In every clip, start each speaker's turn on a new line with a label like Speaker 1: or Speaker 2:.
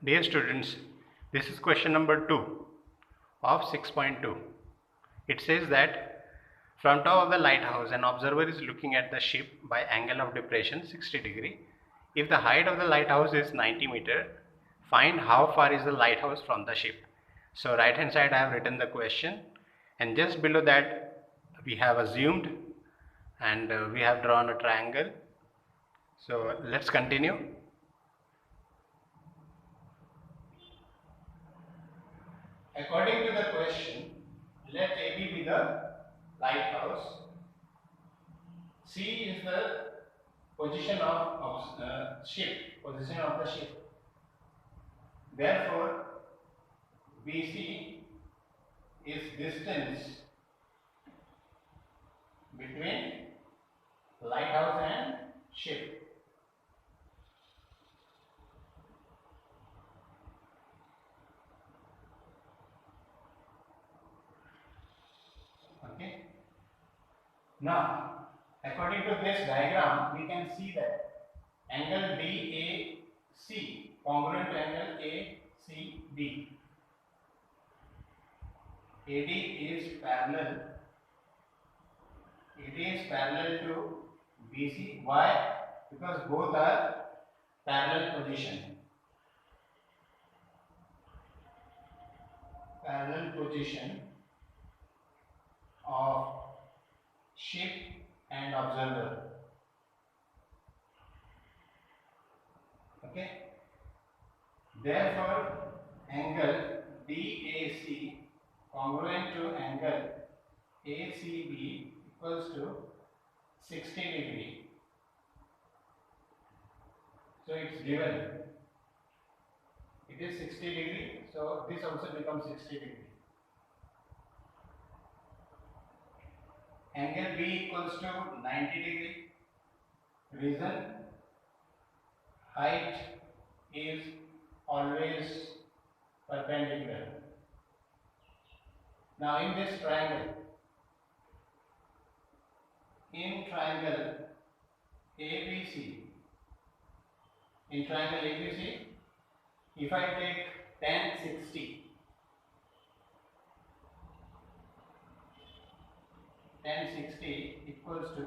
Speaker 1: Dear students, this is question number 2 of 6.2. It says that from top of the lighthouse, an observer is looking at the ship by angle of depression 60 degree. If the height of the lighthouse is 90 meter, find how far is the lighthouse from the ship. So right hand side I have written the question, and just below that we have assumed and we have drawn a triangle. So let's continue. According to the question, let AB be the lighthouse. C is the position of ship, position of the ship. Therefore, BC is distance between lighthouse and ship. Okay. Now, according to this diagram, we can see that angle BAC congruent to angle ACB. AD is parallel. AD is parallel to BC. Why? Because both are parallel position. Parallel position of ship and observer. Okay. Therefore, angle DAC congruent to angle ACB equals to 60 degree. So it's given. It is 60 degree. So this also becomes 60 degree. Angle B equals to 90 degree. Reason, height is always perpendicular. Now in this triangle, ABC, in triangle ABC, if I take tan 60, equals to,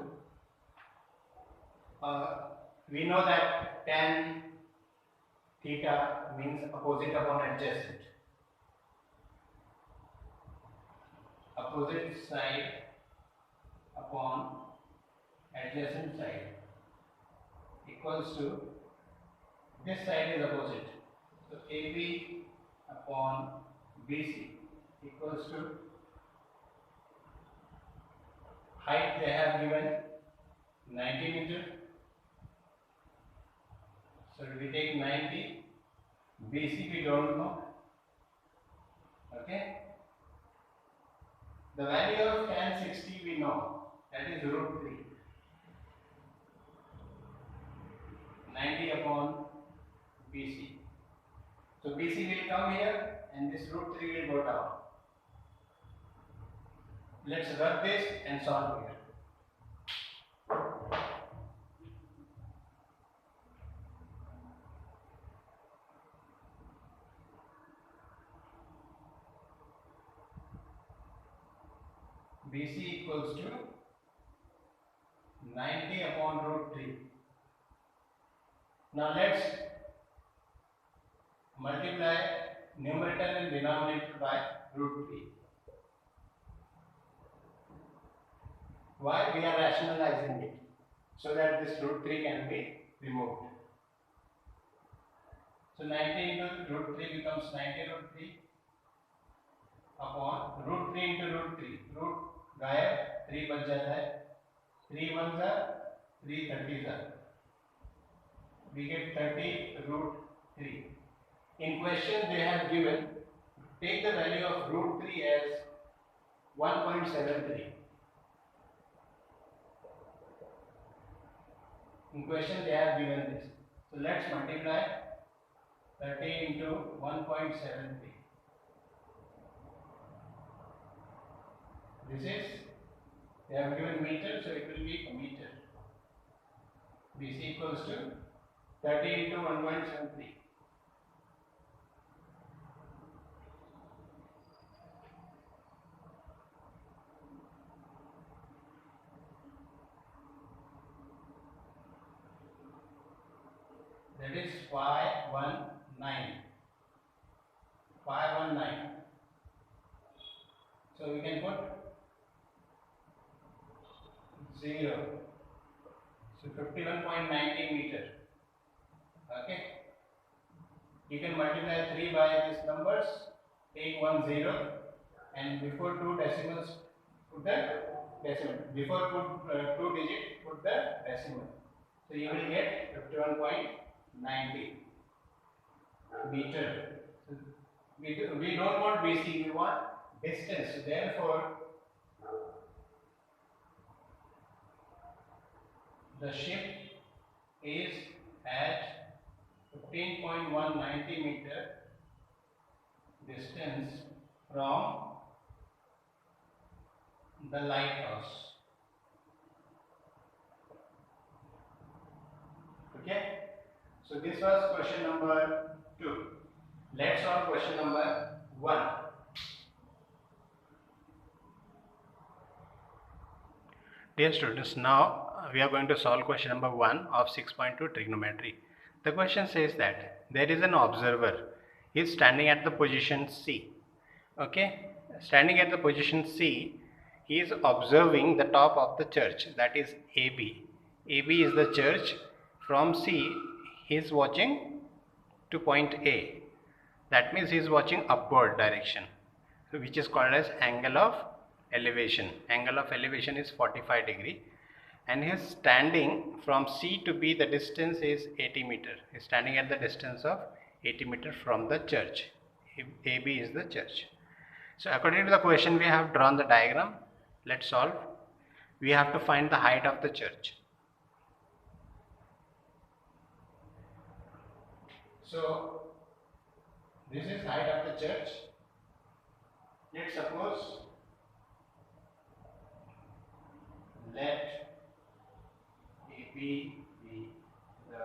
Speaker 1: we know that tan theta means opposite upon adjacent. Opposite side upon adjacent side equals to, this side is opposite. So AB upon BC equals to, height they have given 90 meter. So we take 90, BC we don't know. Okay. The value of tan 60 we know, that is root 3. 90 upon BC. So BC will come here and this root 3 will go down. Let's rub this and solve here. BC equals to 90 upon root 3. Now let's multiply numerator and denominator by root 3. Why? We are rationalizing it so that this root 3 can be removed. So 90 into root 3 becomes 90 root 3 upon root 3 into root 3. Root गायब 3 बच जाता है. 3 1s are 3 30s are. We get 30 root 3. In question they have given, take the value of root 3 as 1.73. In question they have given this. So let's multiply 30 into 1.73. This is, they have given meter, so it will be a meter. BC equals to 30 into 1.73. that is 519. So we can put 0. So 51.90 meter. Okay. You can multiply 3 by these numbers, take 1 0, and before 2 decimals put the decimal. Before put 2 digit put the decimal. So you will get 51.90 meter. So we don't want BC, we want distance. So therefore, the ship is at 15.190 meter distance from the lighthouse. Okay. So this was question number 2. Let's solve question number 1. Dear students, now we are going to solve question number 1 of 6.2 trigonometry. The question says that there is an observer. He is standing at the position C. Okay, standing at the position C, he is observing the top of the church, that is AB. AB is the church. From C, he is watching to point A. That means he is watching upward direction, which is called as angle of elevation. Angle of elevation is 45 degree, and he is standing from C to B. The distance is 80 meter. He is standing at the distance of 80 meter from the church. AB is the church. So according to the question, we have drawn the diagram. Let's solve. We have to find the height of the church. So this is height of the church. Let's suppose let AB be the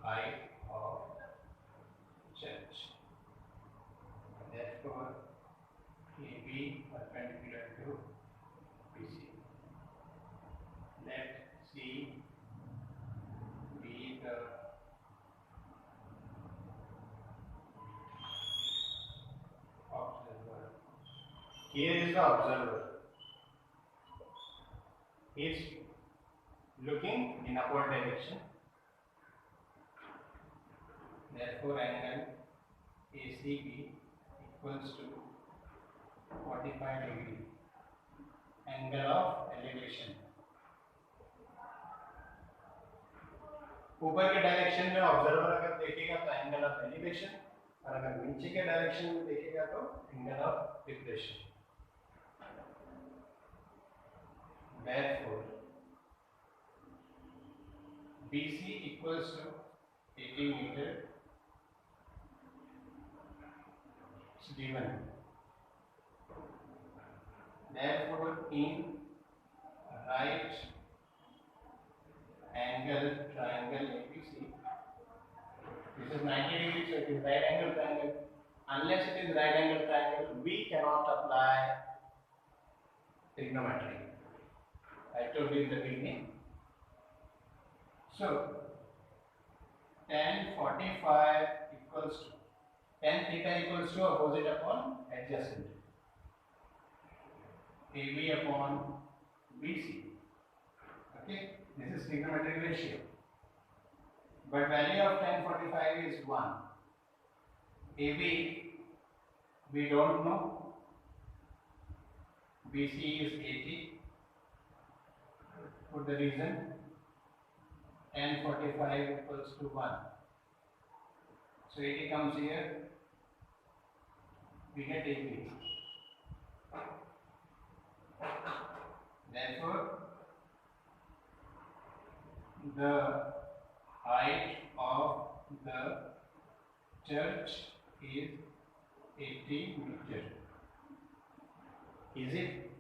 Speaker 1: height of church. Therefore, AB perpendicular to BC. Let C be the observer. Here is the observer. He is looking in upward direction. Therefore, angle ACB equals to 45 degree. Angle of elevation. ऊपर के direction में observer अगर देखेगा तो angle of elevation, और अगर नीचे के डायरेक्शन में देखेगा तो angle of depression. Therefore, BC equals to 80 meter. It's given. Therefore, in right angle triangle ABC, this is 90 degrees, so it is right angle triangle. Unless it is right angle triangle, we cannot apply trigonometry. I told you in the beginning. So tan 45 equals to tan theta equals to opposite upon adjacent. AB upon BC. Okay, this is trigonometric ratio. But value of tan 45 is 1. AB we don't know. BC is 80. For the reason tan 45 equals to 1. So 80 comes here. We get AB. Therefore, the height of the church is 80 meter. Is it?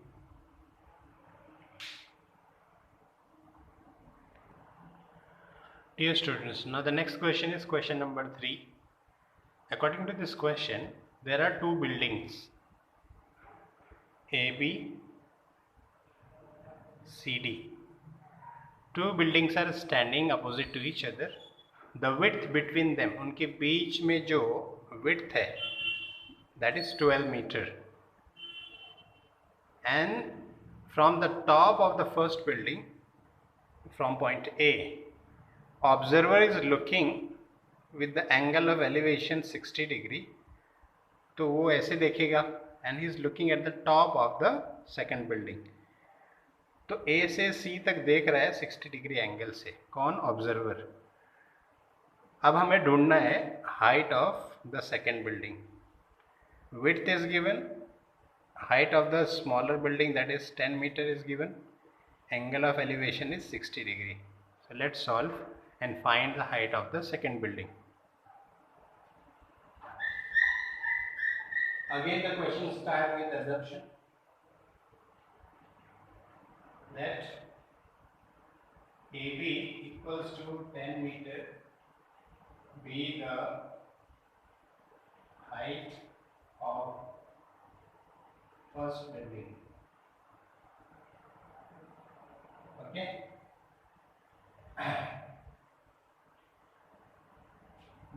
Speaker 1: Dear students, now the next question is question number 3. According to this question, there are two buildings, AB, CD. Two buildings are standing opposite to each other. The width between them, उनके बीच में जो width है that is 12 meter, and from the top of the first building, from point A, observer is looking with the angle of elevation 60 degree, तो वो ऐसे देखेगा and he is looking at the top of the second building, तो A से C तक देख रहा है 60 डिग्री एंगल से, कौन? ऑब्जर्वर। अब हमें ढूंढना है height of the second building. width is given, height of the smaller building that is 10 meter is given, angle of elevation is 60 degree. So let's solve and find the height of the second building. Again the question starts with assumption that AB equals to 10 meter be the height of first building. Okay.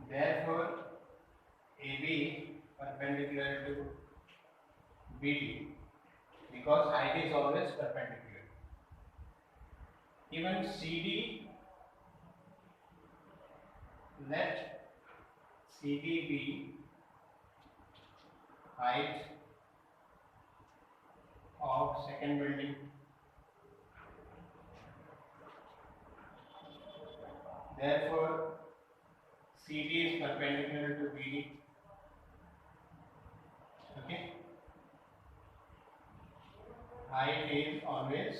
Speaker 1: Therefore, AB perpendicular to BD, because height is always perpendicular. Even CD, let CD be height of second building. Therefore, CD is perpendicular to BD. Okay. Height is always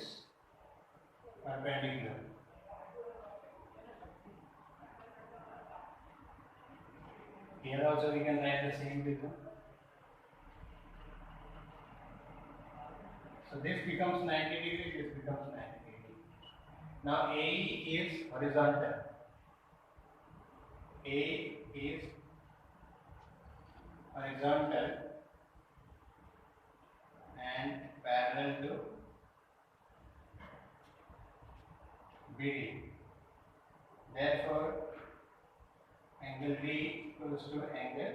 Speaker 1: perpendicular. Here also we can write the same thing. So this becomes 90 degree, this becomes 90 degree. Now AE is horizontal. A is horizontal and parallel to BD. Therefore, angle D equals to angle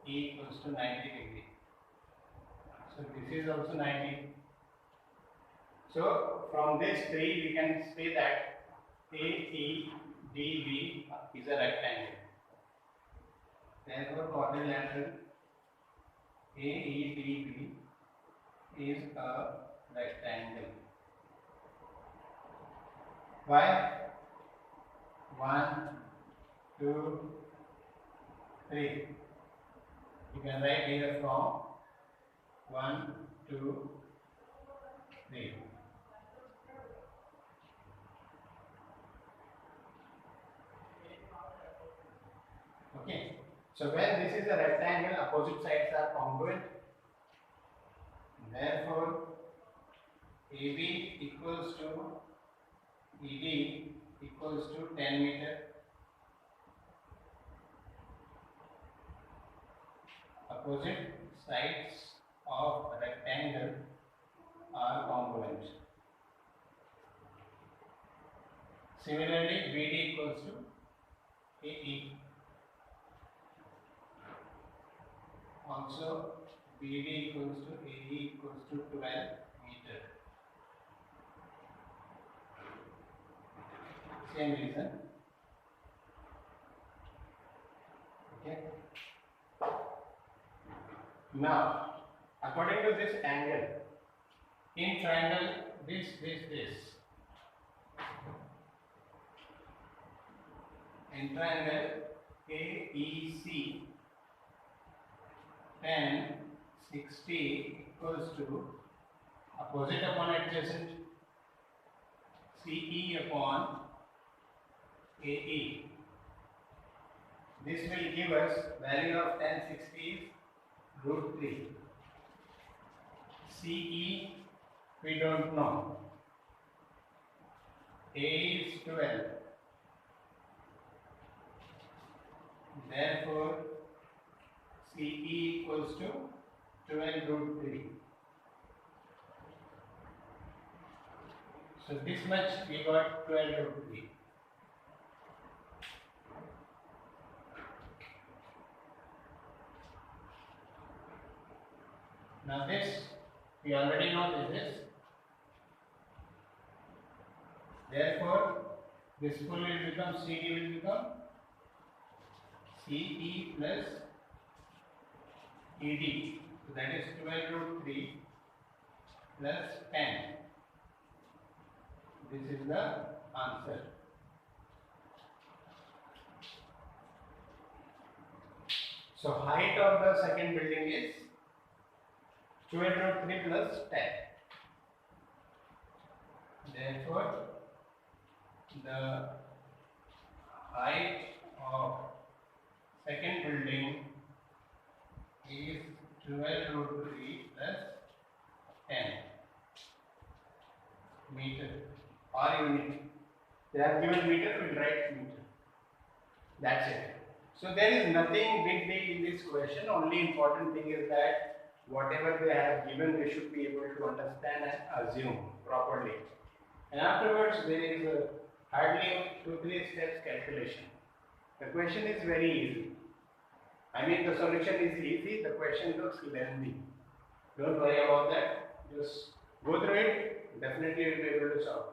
Speaker 1: E equals to 90 degree. So this is also 90. So from this three we can say that AEDB is a rectangle. Therefore, quadrilateral AEDB is a rectangle. Why? 1, 2, 3. You can write here from 1, 2, 3. Okay. So when this is a rectangle, opposite sides are congruent. Therefore, AB equals to ED equals to 10 meter. Opposite sides of rectangle are congruent. Similarly, BD equals to AE. Also, BD equals to AE equals to 12 meter. Same reason. Okay. Now, according to this angle, in triangle, this. In triangle AEC, 10, 60 equals to opposite upon adjacent, CE upon AE. This will give us value of 1060 is root 3. CE we don't know. A is 12. Therefore, CE equals to 12 root 3. So this much we got 12 root 3. Now this we already know this is, therefore this full will become CD will become CE plus ED. So that is 12 root 3 plus 10. This is the answer. So height of the second building is 12 root 3 plus 10. Therefore, the height of second building is 12 root 3 plus 10 meter or unit. They have given meter, we will write meter. That's it. So there is nothing big deal in this question. Only important thing is that whatever they have given, we should be able to understand and assume properly. And afterwards, there is hardly 2-3 steps calculation. The question is very easy. I mean, the solution is easy. The question looks lengthy. Don't worry about that. Just go through it. Definitely, you'll be able to solve.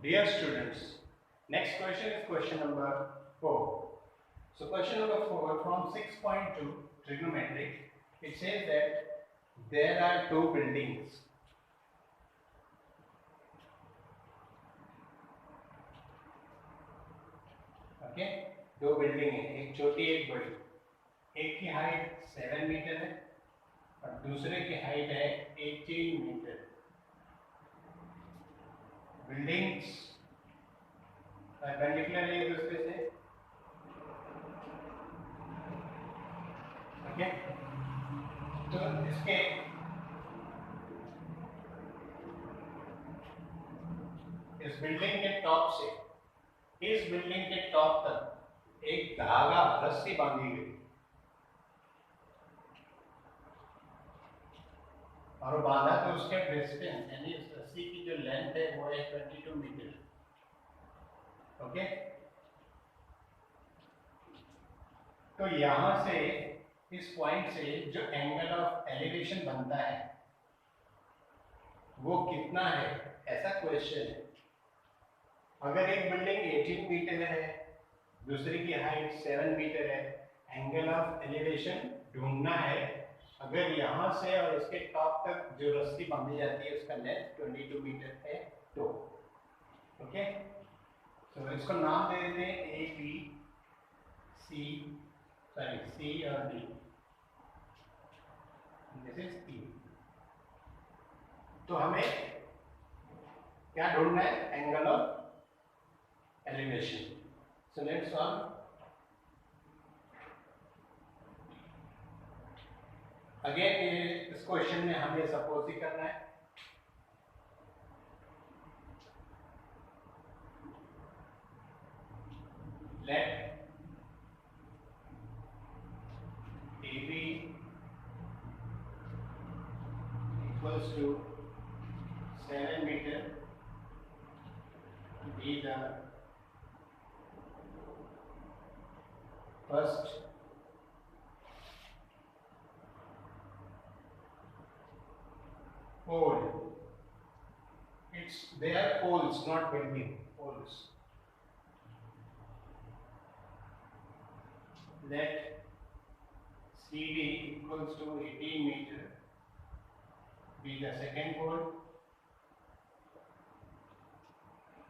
Speaker 1: Dear students, next question is question number 4. So question number 4 from 6.2 trigonometric, it says that there are two buildings. Okay, दो building है, एक छोटी एक बड़ी. एक की height 7 metre है और दूसरे की हाइट है 18 मीटर. बिल्डिंग्स परपेंडिकुलर है एक दूसरे से. ओके, तो इसके इस बिल्डिंग के टॉप से इस बिल्डिंग के टॉप तक एक धागा रस्सी बांधी गई और बांधा तो उसके डिस्टेंस यानी इस रस्सी की जो लेंथ है वो है 22 मीटर. ओके, तो यहां से इस पॉइंट से जो एंगल ऑफ एलिवेशन बनता है वो कितना है, ऐसा क्वेश्चन है. अगर एक बिल्डिंग 18 मीटर है, दूसरी की हाइट 7 मीटर है, एंगल ऑफ एलिवेशन ढूंढना है. अगर यहाँ से और इसके टॉप तक जो रस्सी बांधी जाती है उसका लेंथ 22 मीटर है तो. ओके, तो इसको नाम दे देते हैं A B C, sorry C और डी. दिस इज ई. तो हमें क्या ढूंढना है, angle of elevation. So let's solve. Again इस क्वेश्चन में हमें सपोज ही करना है. Let AB equals to 7 meter be the first pole. They are poles, not building. Poles. Let CD equals to 18 meter be the second pole.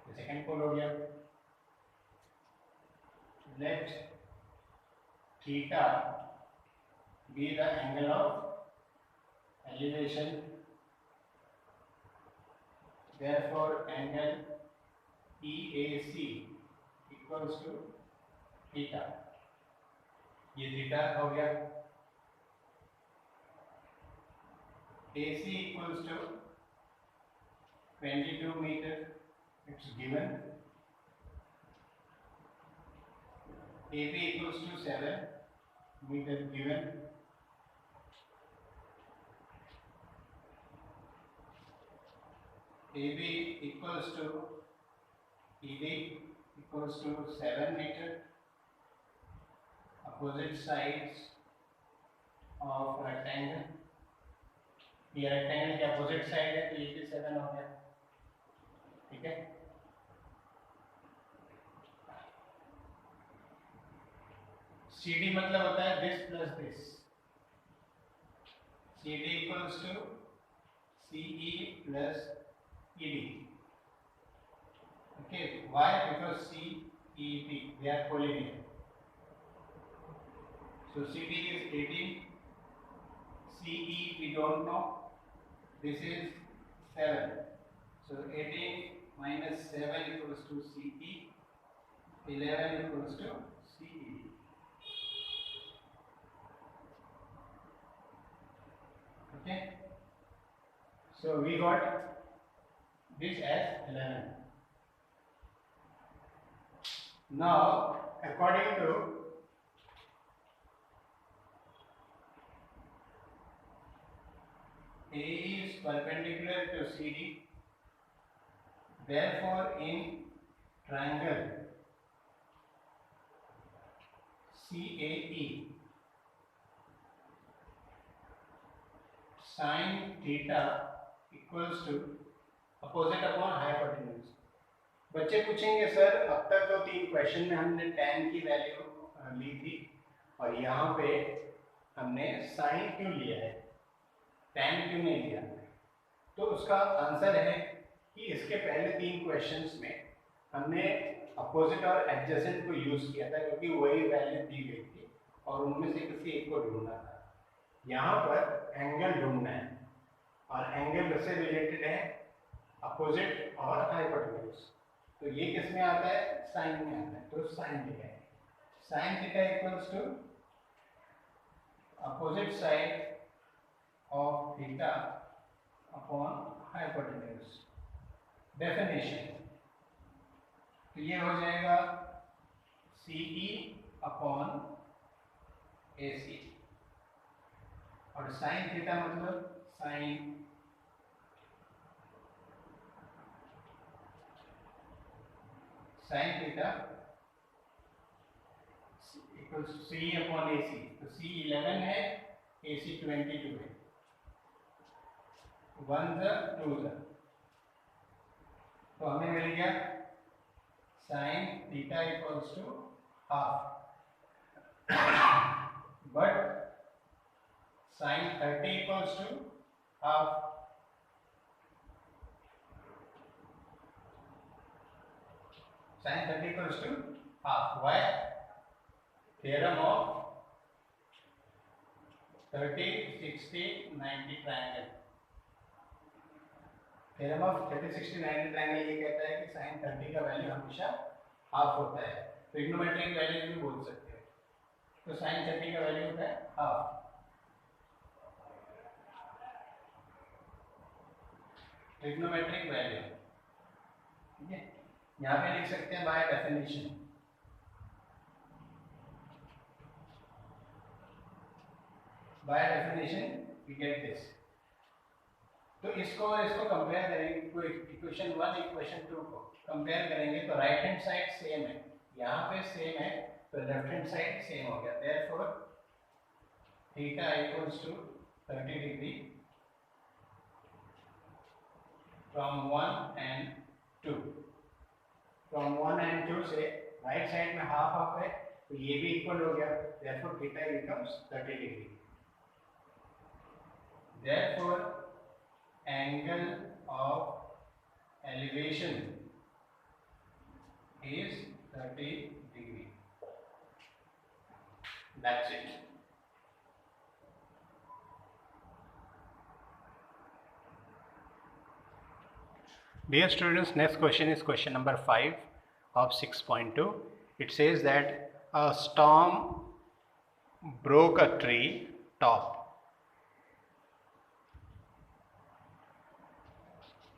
Speaker 1: The second pole हो गया. Let theta be the angle of elevation. Therefore, angle EAC equals to theta, ये theta हो गया। AC equals to 22 meter, it's given. AB equals to 7 meter given. AB equals to ED equals to 7 meter. Opposite sides of rectangle. ये rectangle के opposite side है तो ये भी 7 हो गया, ठीक है। CD मतलब होता है this plus this, CD equals to CE plus ED, okay. Why? Because CED they are collinear. So CD is 18, CE we don't know. This is 7. So 18 minus 7 equals to CE. 11 equals to CE. Okay. So we got this as 11. Now, according to A is perpendicular to CD, therefore in triangle CAE, sin theta equals to opposite upon hypotenuse. बच्चे पूछेंगे sir अब तक तो 3 question में हमने tan की value ली थी और यहाँ पे हमने sin क्यों लिया है, tan क्यों नहीं लिया? तो उसका आंसर है कि इसके पहले 3 क्वेश्चंस में हमने अपोजिट और एडजेसेंट को यूज किया था क्योंकि वही वैल्यू दी गई थी और उनमें से किसी एक को ढूंढना था। यहाँ पर एंगल ढूंढना है और एंगल से रिलेटेड है अपोजिट और हाइपोटेन्यूज, तो ये किस में आता है, साइन में आता है, तो साइन लिखा है। Sine theta equals to opposite side of theta upon hypotenuse. Definition, तो ये हो जाएगा CE upon AC और sin थीटा मतलब sin theta equals to CE upon AC, तो C 11 है, AC 22 है, 1 the 2 the, तो हमें मिल गया sin theta equals to half, but sin 30 equals to half, sin 30 equals to half. Why? Theorem of 30, 60, 90 triangle. Theorem of 30, 60, 90 triangle ये कहता है कि sin 30 का वैल्यू हमेशा हाफ होता है, तो ट्रिग्नोमेट्रिक वैल्यू भी बोल सकते हैं, तो sin 30 का वैल्यू होता है हाफ। ट्रिग्नोमेट्रिक वैल्यू, ठीक है, यहाँ पे लिख सकते हैं by definition, by definition we get this. तो इसको कंपेयर करेंगे, कोई इक्वेशन 1 इक्वेशन 2 को कंपेयर करेंगे तो राइट हैंड साइड सेम है, यहाँ पे सेम है, तो लेफ्ट हैंड साइड सेम हो गया, therefore theta equals to 30 degree from 1 and 2, from 1 and 2 से राइट साइड में हाफ हाफ है तो ये भी इक्वल हो गया, therefore theta becomes 30 degree, therefore angle of elevation is 30 degree. That's it. Dear students, next question is question number 5 of 6.2. It says that a storm broke a tree top.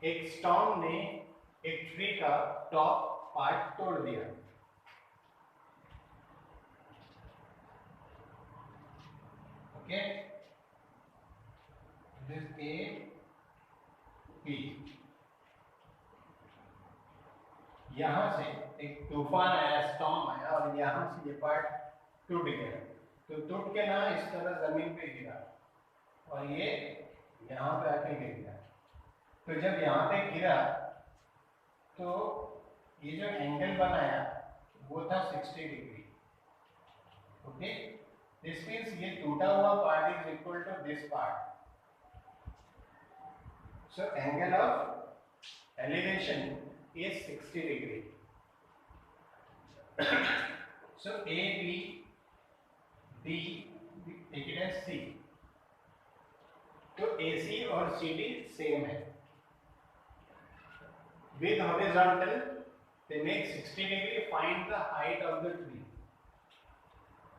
Speaker 1: एक storm ने एक tree का top part तोड़ दिया. Okay, this A P. यहां से एक तूफान आया, स्टॉर्म आया और यहां से ये पार्ट टूट गया. तो टूट के ना इस तरह जमीन पे गिरा और ये यहां पे आके गिर गया. तो जब यहाँ पे गिरा तो ये जो एंगल बनाया वो था 60 डिग्री. ओके, दिस मीन्स ये टूटा हुआ part is equal to this part. So angle of elevation is 60 degree. So A B D, take it as C. तो ए सी और सी डी सेम है. With horizontal, they make 60 degree. Find the height of the tree.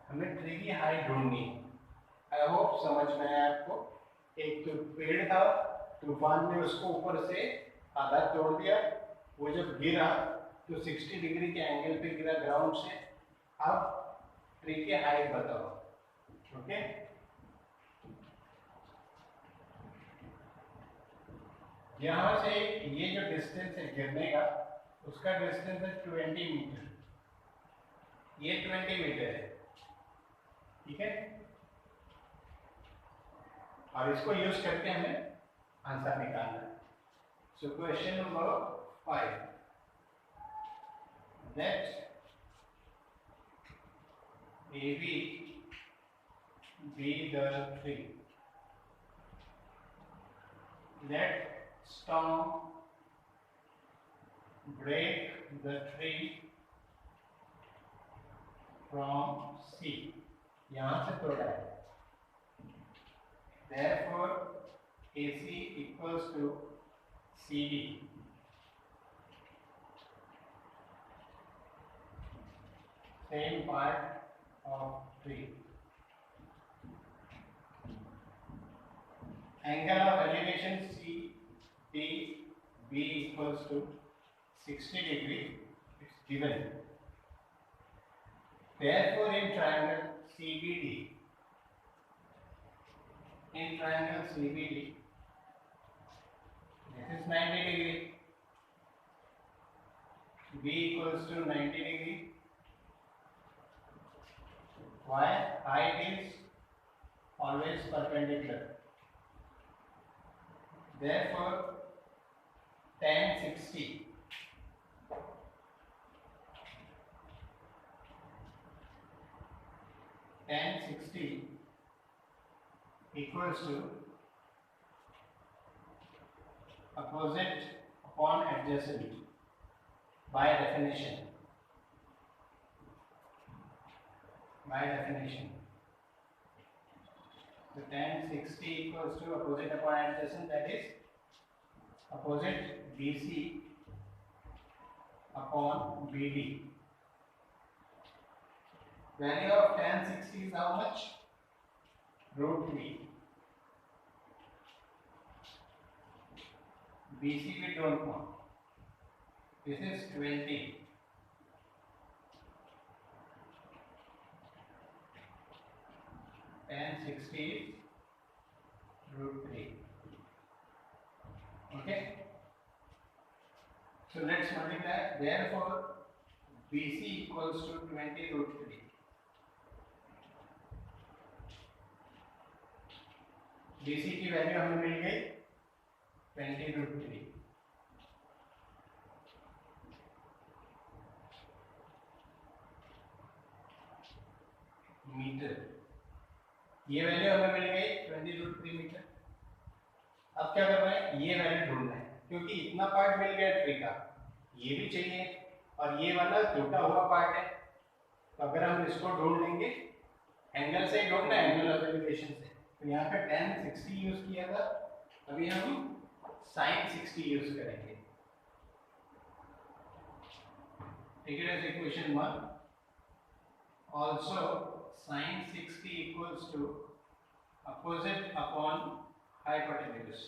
Speaker 1: हमें tree की height ढूंढनी है. I hope समझ में आया आपको. एक तो पेड़ था, तूफान ने उसको ऊपर से आधा तोड़ दिया. वो जब गिरा तो 60 डिग्री के एंगल पे गिरा ग्राउंड से. अब ट्री की हाइट बताओ. ओके, यहाँ से ये जो डिस्टेंस है गिरने का, उसका डिस्टेंस है 20 मीटर. ये 20 मीटर है. ठीक है, और इसको यूज करके हमें आंसर निकालना है. So question number 5, that AB be the tree. Let storm break the tree from C. यहाँ से तोड़ा है. Therefore, AC equals to CD. Same part of tree. Angle of elevation C D B equals to 60 degree. It's given. Therefore, in triangle CBD, this is 90 degree. B equals to 90 degree. Why? Height is always perpendicular. Therefore, tan 60 equals to opposite upon adjacent by definition. So tan 60 equals to opposite upon adjacent, that is opposite BC upon BD. Value of tan 60 is how much? Root 3. BC we don't know. This is 20. Tan 60 is root 3. Okay. So let's multiply. Therefore, BC equals to 20 root 3. BC की value हमें मिल गई 20 root 3. Metre. ये value हमें मिल गई 20 root 3 metre. अब क्या करना है? ये वैल्यू ढूंढना है, क्योंकि इतना पार्ट मिल गया ट्री का, ये भी चाहिए और ये वाला टूटा हुआ पार्ट है. तो अगर हम इसको ढूंढ लेंगे, एंगल से ही ढूंढना है, एंगल ऑफ एलिवेशन से. तो यहाँ पे tan 60 यूज किया था, अभी हम sin 60 यूज करेंगे. take it as equation 1. Also sin 60 equals to opposite upon hypotenuse,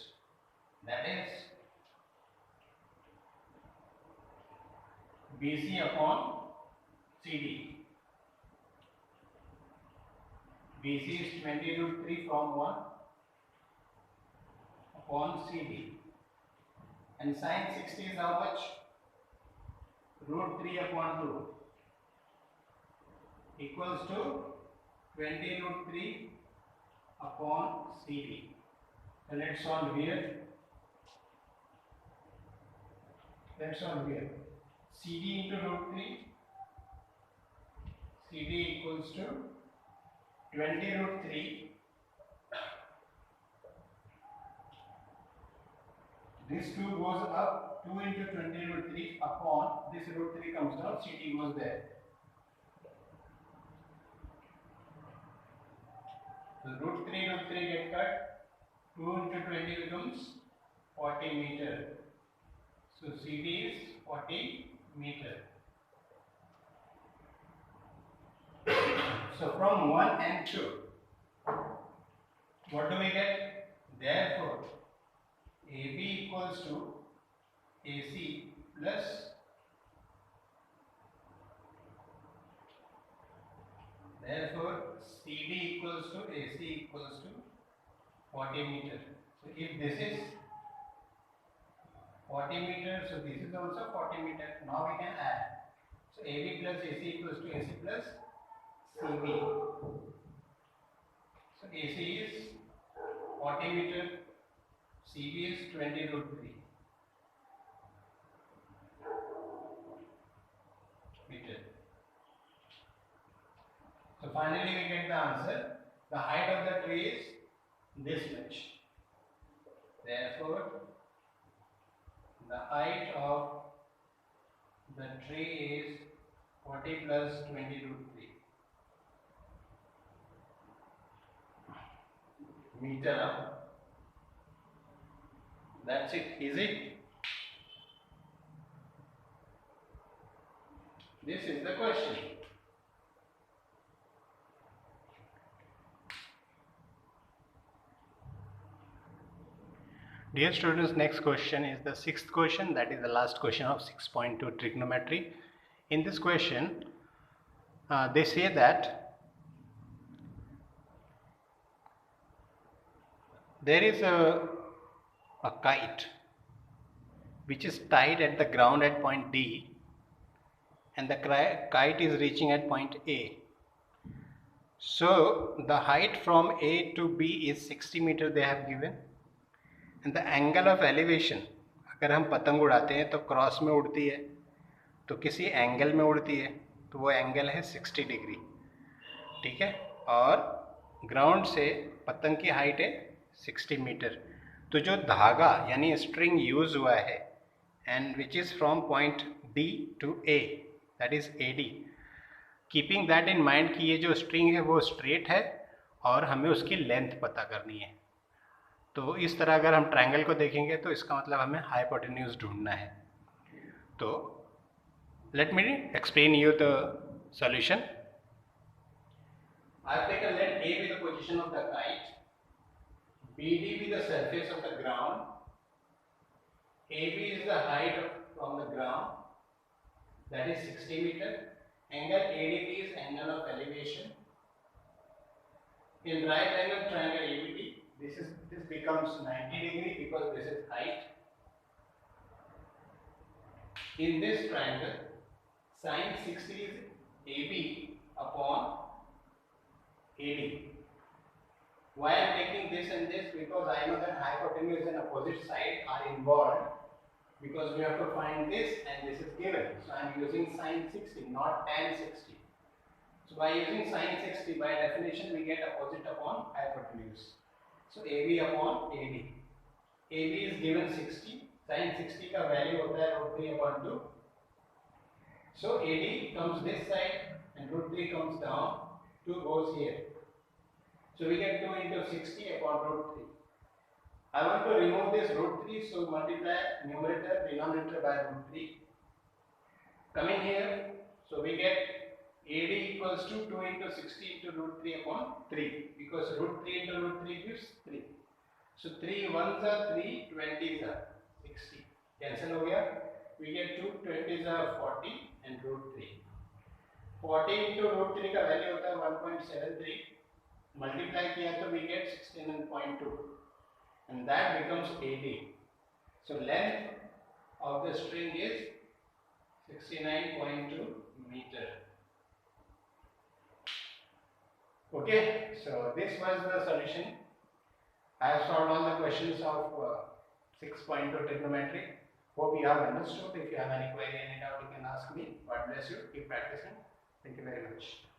Speaker 1: that is BC upon CD. BC is 20 root 3 from 1 upon CD, and sin 60 is how much? Root 3 upon 2 equals to 20 root 3 upon CD. So let's solve here. CD into root 3, CD equals to 20 root 3 this 2 goes up, 2 into 20 root 3 upon this root 3 comes down, CD goes there. So root 3 get cut, 2 into 20 becomes 40 meter. So CD is 40 meter. So from 1 and 2, what do we get? Therefore, AB equals to AC plus CD equals to AC equals to 40 meter. So if this is 40 meter, so this is also 40 meter. Now we can add. So AB plus AC equals to AC plus CB. So AC is 40 meter, CB is 20 root 3 meter. So finally we get the answer. The height of the tree is this much. Therefore, the height of the tree is 40 plus 20 root 3 meter up. That's it. Easy. This is the question. Dear students, next question is the sixth question, that is the last question of 6.2 trigonometry. In this question, they say that there is a kite which is tied at the ground at point D, and the kite is reaching at point A. So the height from A to B is 60 meter they have given, and the angle of elevation, अगर हम पतंग उड़ाते हैं तो cross में उड़ती है, तो किसी एंगल में उड़ती है, तो वो एंगल है 60 डिग्री. ठीक है, और ग्राउंड से पतंग की हाइट है 60 मीटर. तो जो धागा यानी स्ट्रिंग यूज हुआ है and which is from point D to A, that is AD, keeping that in mind कि ये जो स्ट्रिंग है वो स्ट्रेट है और हमें उसकी लेंथ पता करनी है. तो इस तरह अगर हम ट्रायंगल को देखेंगे तो इसका मतलब हमें हाइपोटेन्यूज ढूंढना है. तो let me explain you the solution. I have taken let A be the position of the kite, BD be the surface of the ground, AB is the height from the ground, that is 60 meter. Angle ADB is angle of elevation. In right angle triangle ABD, this becomes 90 degree because this is height. In this triangle, sin 60 is AB upon AD. Why I am taking this and this? Because I know that hypotenuse and opposite side are involved, because we have to find this and this is given. So I am using sin 60, not tan 60. So by using sin 60, by definition we get opposite upon hypotenuse. So AB upon AD. AB is given 60. Sin 60 का value होता है root 3 upon 2. So AD comes this side and root 3 comes down. 2 goes here. So we get 2 into 60 upon root 3. I want to remove this root 3, so multiply numerator denominator by root 3. Coming here, So we get AD equals to 2 into 60 into root 3 upon 3, because root 3 into root 3 gives 3. So 3 ones are 3, 20s are 60. Cancel हो गया. We get 2 20s are 40 and root 3. 40 into root 3 का value होता है 1.73. Multiply किया तो we get 69.2 and that becomes 80. So length of the string is 69.2 meter. Okay, so this was the solution. I have solved all the questions of 6.2 trigonometry. Hope you have understood. If you have any query, any doubt, you can ask me. God bless you. Keep practicing. Thank you very much.